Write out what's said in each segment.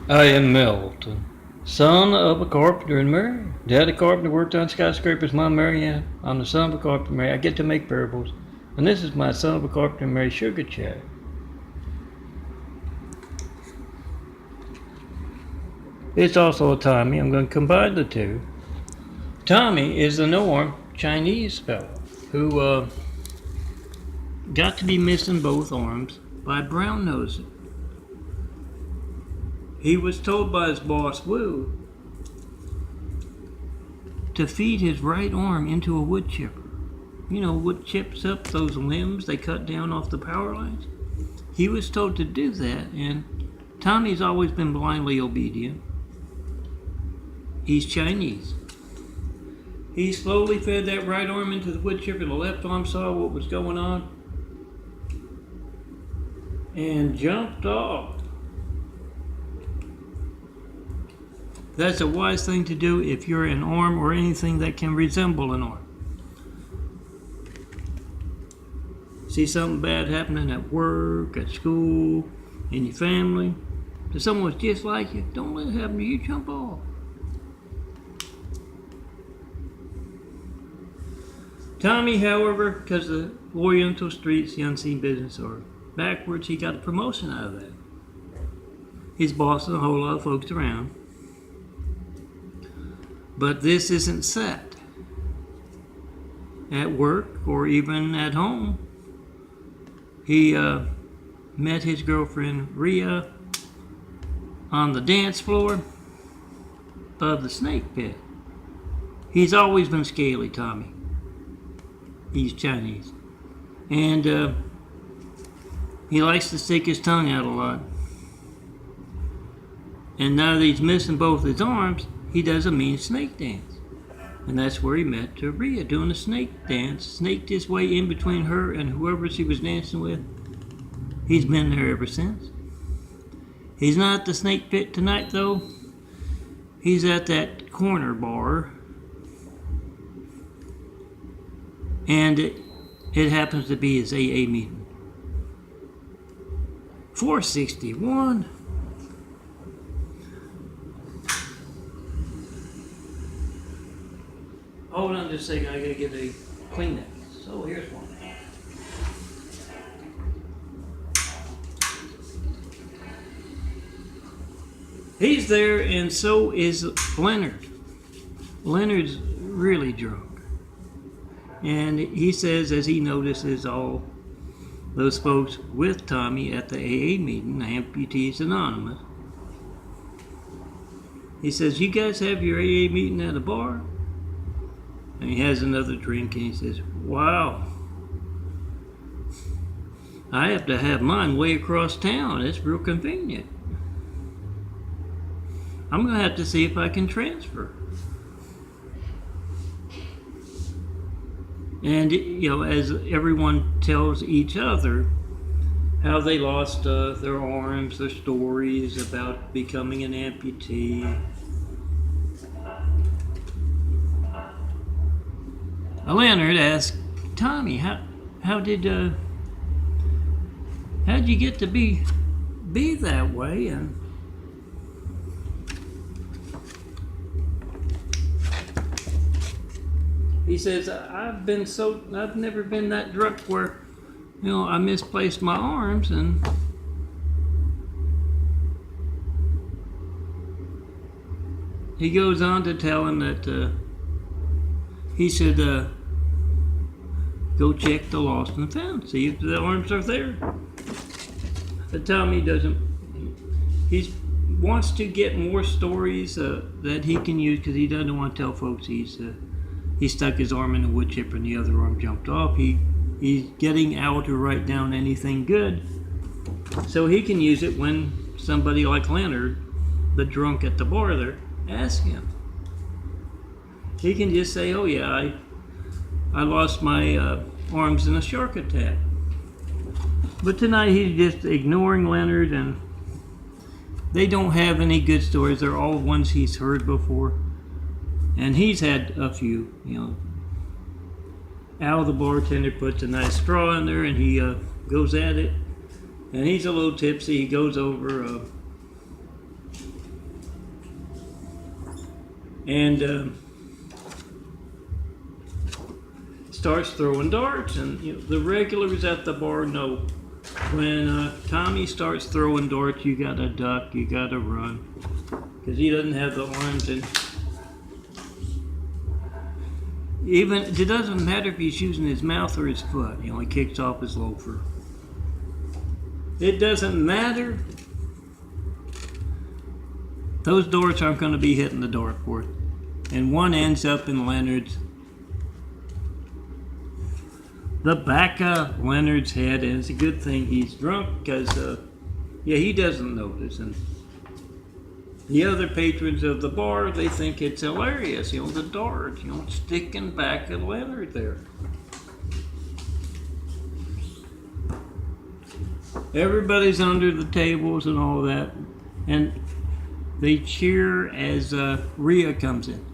I am Milton, son of a carpenter and Mary. Daddy carpenter worked on skyscrapers, Mom Mary Ann. I'm the son of a carpenter and Mary. I get to make parables. And this is my son of a carpenter and Mary sugar chat. It's also a Tami. I'm going to combine the two. Tami is the no-arm Chinese fellow who got to be missing both arms by brown nosing. He was told by his boss, Wu, to feed his right arm into a wood chipper. You know, wood chips up those limbs they cut down off the power lines. He was told to do that, and Tommy's always been blindly obedient. He's Chinese. He slowly fed that right arm into the wood chipper. The left arm saw what was going on and jumped off. That's a wise thing to do if you're an arm or anything that can resemble an arm. See something bad happening at work, at school, in your family, to someone who's just like you, don't let it happen to you, jump off. Tami, however, because the Oriental streets, the unseen business are backwards, he got a promotion out of that. He's bossing a whole lot of folks around. But this isn't set. At work or even at home, he met his girlfriend Rhea on the dance floor of the snake pit. He's always been scaly, Tami. He's Chinese. And he likes to stick his tongue out a lot. And now that he's missing both his arms, he does a mean snake dance. And that's where he met Rhea doing a snake dance, snaked his way in between her and whoever she was dancing with. He's been there ever since. He's not at the snake pit tonight, though. He's at that corner bar. And it happens to be his AA meeting. 461. Hold on just a second, I gotta get a Kleenex. So here's one. He's there, and so is Leonard. Leonard's really drunk. And he says, as he notices all those folks with Tami at the AA meeting, Amputees Anonymous, he says, "You guys have your AA meeting at a bar?" And he has another drink and he says, "Wow, I have to have mine way across town. It's real convenient. I'm going to have to see if I can transfer." And, you know, as everyone tells each other how they lost their arms, their stories about becoming an amputee. Leonard asked Tami, how'd you get to be that way? And he says, I've never been that drunk where, you know, I misplaced my arms. And he goes on to tell him that he should go check the lost and found, see if the arms are there. But Tami doesn't. He wants to get more stories that he can use because he doesn't want to tell folks he stuck his arm in the wood chipper and the other arm jumped off. He's getting out to write down anything good so he can use it when somebody like Leonard, the drunk at the bar there, asks him. He can just say, "Oh yeah, I lost my arms in a shark attack." But tonight he's just ignoring Leonard, and they don't have any good stories. They're all ones he's heard before. And he's had a few, you know. Al, the bartender, puts a nice straw in there and he goes at it. And he's a little tipsy. He goes over and starts throwing darts. And the regulars at the bar know when Tommy starts throwing darts, you gotta duck, you gotta run, because he doesn't have the arms. And even it doesn't matter if he's using his mouth or his foot. He only kicks off his loafer. It doesn't matter. Those darts aren't going to be hitting the dartboard. And one ends up in Leonard's, the back of Leonard's head. And it's a good thing he's drunk, because, he doesn't notice. And the other patrons of the bar, they think it's hilarious. The dart, sticking back at Leonard there. Everybody's under the tables and all that, and they cheer as Rhea comes in,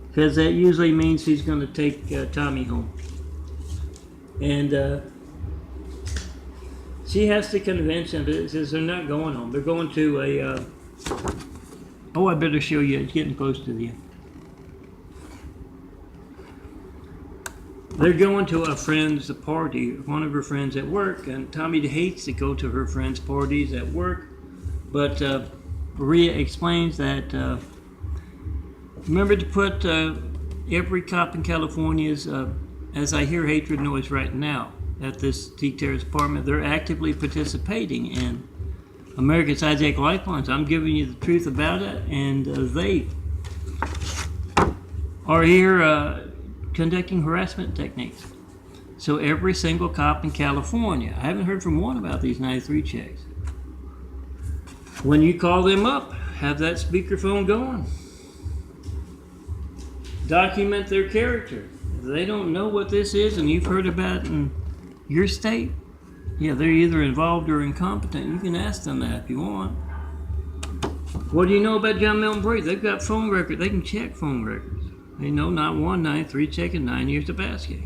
because that usually means he's going to take Tami home. And she has to convince him that says they're not going home. They're going to a... oh, I better show you. It's getting close to the end. They're going to a friend's party, one of her friends at work, and Tami hates to go to her friends' parties at work, but Rhea explains that remember to put every cop in California's, as I hear hatred noise right now, at this T-Terrace apartment. They're actively participating in America's Hijack Lifelines. I'm giving you the truth about it, and they are here conducting harassment techniques. So every single cop in California, I haven't heard from one about these 93 checks. When you call them up, have that speakerphone going. Document their character. If they don't know what this is and you've heard about it in your state, they're either involved or incompetent. You can ask them that if you want. What do you know about John Milton Brady? They've got phone records. They can check phone records. They know not 1, 9, 3 checking 9 years of basket.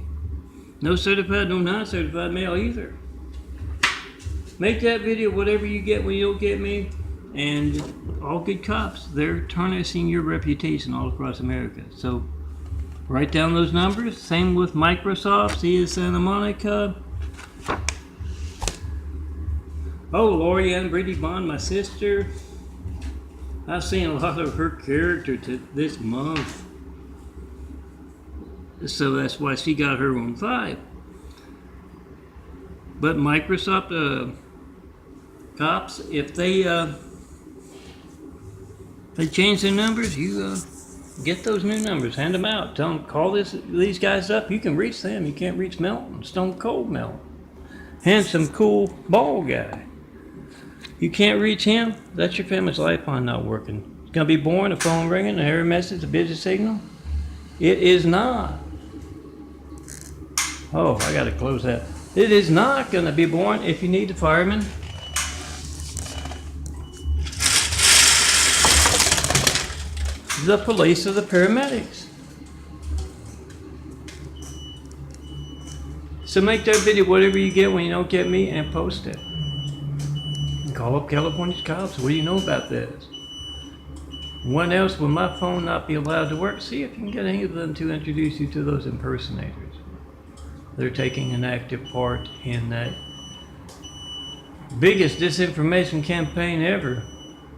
No certified, no non-certified mail either. Make that video whatever you get when you don't get me. And all good cops, they're tarnishing your reputation all across America. So write down those numbers. Same with Microsoft. See you in Santa Monica. Oh, Lori Ann Brady Bond, my sister. I've seen a lot of her character this month. So that's why she got her on 5. But Microsoft cops, if they change their numbers, you get those new numbers, hand them out, tell them, call these guys up. You can reach them. You can't reach Melton, Stone Cold Melton, handsome, cool, bald guy. You can't reach him. That's your family's lifeline not working. It's gonna be boring. A phone ringing, a error message, a busy signal. It is not. Oh, I gotta close that. It is not gonna be boring if you need a fireman. The police or the paramedics. So make that video whatever you get when you don't get me and post it. And call up California's cops. What do you know about this? When else will my phone not be allowed to work? See if you can get any of them to introduce you to those impersonators. They're taking an active part in that biggest disinformation campaign ever.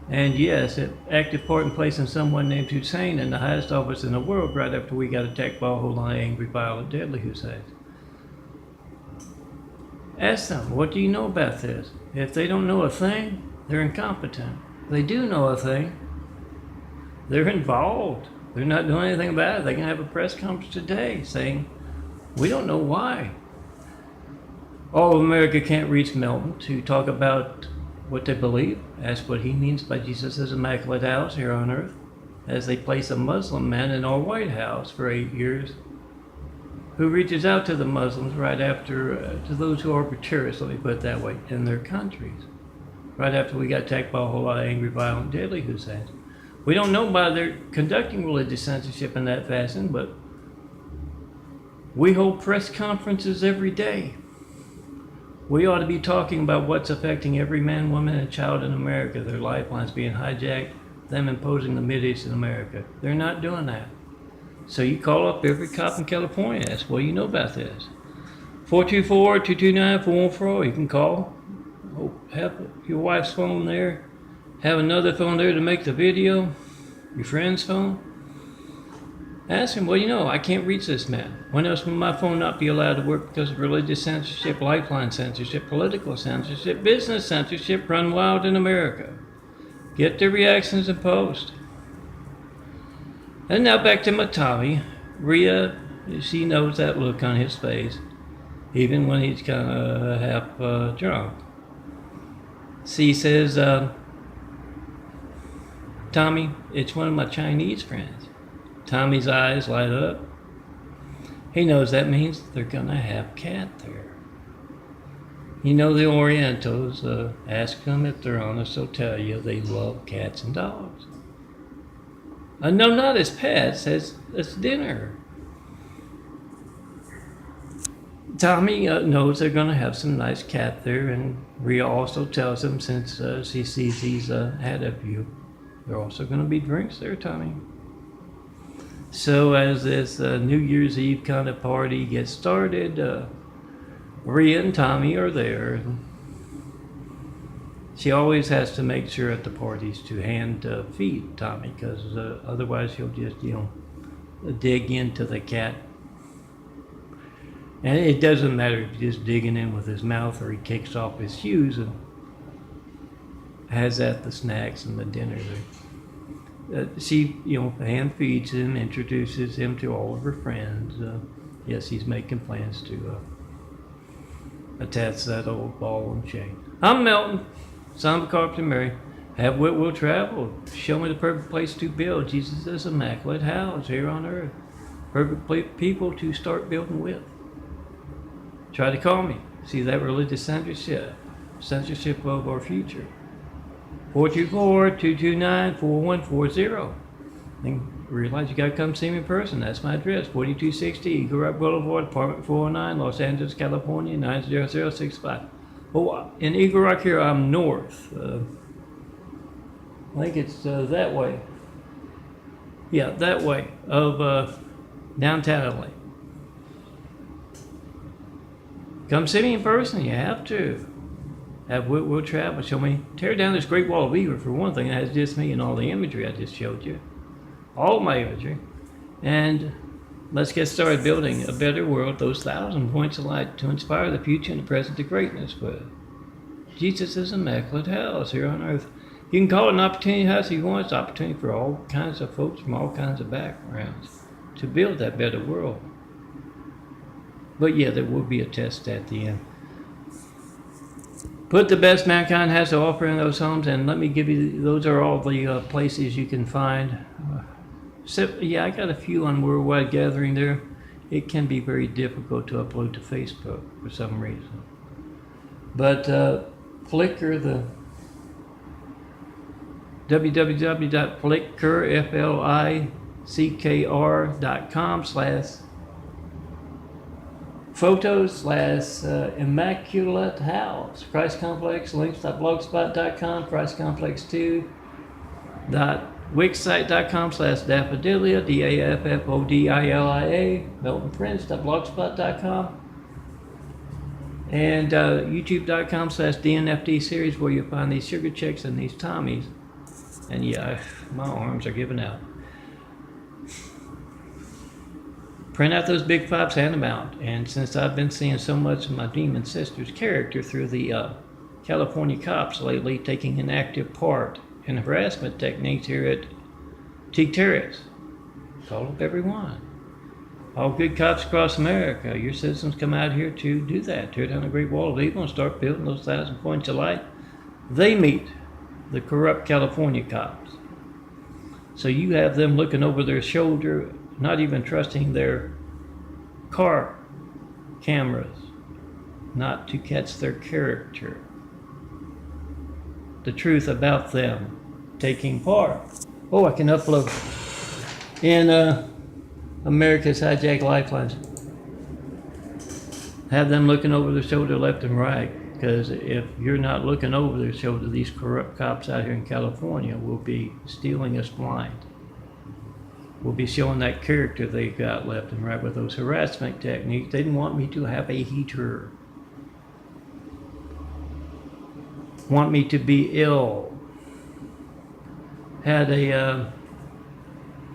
And yes, an active part in placing someone named Hussein in the highest office in the world right after we got attacked by a whole lot of angry, violent, deadly Husseins. Ask them, what do you know about this? If they don't know a thing, they're incompetent. If they do know a thing, they're involved. They're not doing anything about it. They can have a press conference today saying, we don't know why all of America can't reach Melton to talk about what they believe. Ask what he means by Jesus' immaculate house here on earth, as they place a Muslim man in our White House for 8 years, who reaches out to the Muslims right after, to those who are terrorists, let me put it that way, in their countries, right after we got attacked by a whole lot of angry, violent, deadly Husseins. We don't know why they're conducting religious censorship in that fashion, but we hold press conferences every day. We ought to be talking about what's affecting every man, woman, and child in America, their lifelines being hijacked, them imposing the Mideast in America. They're not doing that. So you call up every cop in California. That's what you know about this. 424-229-4140. You can call. Have your wife's phone there. Have another phone there to make the video. Your friend's phone. Ask him, well, you know, I can't reach this man. When else will my phone not be allowed to work because of religious censorship, lifeline censorship, political censorship, business censorship run wild in America? Get their reactions and post. And now back to my Tami. Rhea, she knows that look on his face, even when he's kind of half drunk. She says, Tami, it's one of my Chinese friends. Tommy's eyes light up. He knows that means they're gonna have cat there. You know the Orientals, ask them if they're honest, they'll tell you they love cats and dogs. No, not as pets, as dinner. Tami knows they're gonna have some nice cat there, and Rhea also tells him, since she sees he's had a few, there are also gonna be drinks there, Tami. So as this New Year's Eve kind of party gets started, Rhea and Tami are there. She always has to make sure at the parties to hand feed Tami, because otherwise he'll just, dig into the cat. And it doesn't matter if he's just digging in with his mouth or he kicks off his shoes and has at the snacks and the dinner there. She, hand feeds him, introduces him to all of her friends. Yes, he's making plans to attach that old ball and chain. I'm Melton, son of Carpenter Mary. Have wit will travel. Show me the perfect place to build. Jesus' immaculate house here on earth. Perfect people to start building with. Try to call me. See that religious censorship of our future. 424-229-4140. And realize you gotta come see me in person. That's my address, 4260 Eagle Rock Boulevard, apartment 409, Los Angeles, California, 90065. Oh, in Eagle Rock here, I'm north. I think it's that way. Yeah, that way of downtown LA. Come see me in person, you have to. Have we'll travel. Show me. Tear down this Great Wall of Eagle, for one thing. That has just me and all the imagery I just showed you. All my imagery. And let's get started building a better world, those 1,000 points of light to inspire the future and the present to greatness with. Jesus' immaculate house here on earth. You can call it an opportunity house if you want. It's an opportunity for all kinds of folks from all kinds of backgrounds to build that better world. But yeah, there will be a test at the end. Put the best mankind has to offer in those homes, and let me give you, those are all the places you can find. I got a few on Worldwide Gathering there. It can be very difficult to upload to Facebook for some reason. But Flickr, the www.flickr.com/photos/immaculate house Christ Complex links.blogspot.com christcomplex2.wixsite.com/daffodilia DAFFODILIA meltonprince.blogspot.com and youtube.com/DNFD series, where you'll find these sugar chicks and these Tommies. And yeah, my arms are giving out. Print out those big fives, hand them out. And since I've been seeing so much of my demon sister's character through the California cops lately taking an active part in harassment techniques here at Teague Terrace, call up everyone. All good cops across America, your citizens come out here to do that. Tear down the Great Wall of Evil and start building those 1,000 points of light. They meet the corrupt California cops. So you have them looking over their shoulder, not even trusting their car cameras, not to catch their character, the truth about them taking part. Oh, I can upload in America's Hijacked Lifelines. Have them looking over their shoulder left and right, Because if you're not looking over their shoulder, these corrupt cops out here in California will be stealing us blind. Will be showing that character they've got left and right with those harassment techniques. They didn't want me to have a heater. Want me to be ill. Had a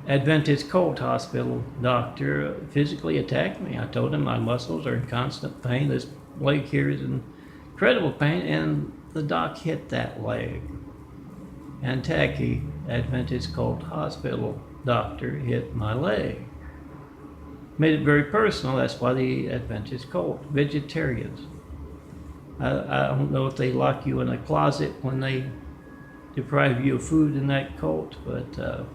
Adventist cult hospital doctor physically attack me. I told him my muscles are in constant pain. This leg here is in incredible pain, and the doc hit that leg. And tacky Adventist cult hospital doctor hit my leg. Made it very personal. That's why the Adventist cult. Vegetarians. I don't know if they lock you in a closet when they deprive you of food in that cult, but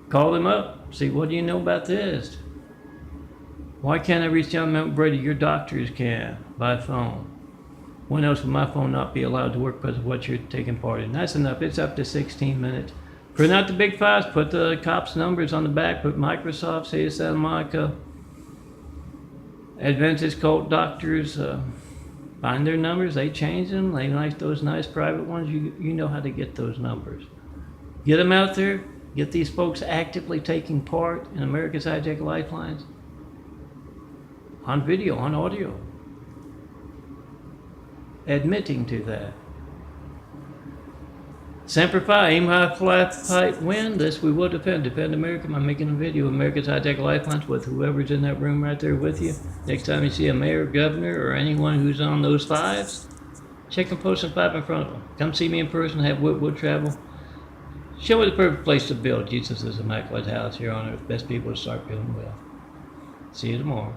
call them up. See, what do you know about this? Why can't I reach down Mount Brady? Your doctors can by phone. When else will my phone not be allowed to work because of what you're taking part in? That's enough. It's up to 16 minutes. Print out the big files. Put the cops' numbers on the back. Put Microsoft, City of Santa Monica, Adventist cult doctors. Find their numbers. They change them. They like those nice private ones. You know how to get those numbers. Get them out there. Get these folks actively taking part in America's Hijack Lifelines. On video, on audio. Admitting to that. Semper Fi, aim high, fly tight, win. This we will defend. Defend America. I'm making a video of America's Hijack Lifelines with whoever's in that room right there with you. Next time you see a mayor, governor, or anyone who's on those fives, check and post some 5 in front of them. Come see me in person, have Woodwood travel. Show me the perfect place to build Jesus' immaculate house here on earth. Best people to start building well. See you tomorrow.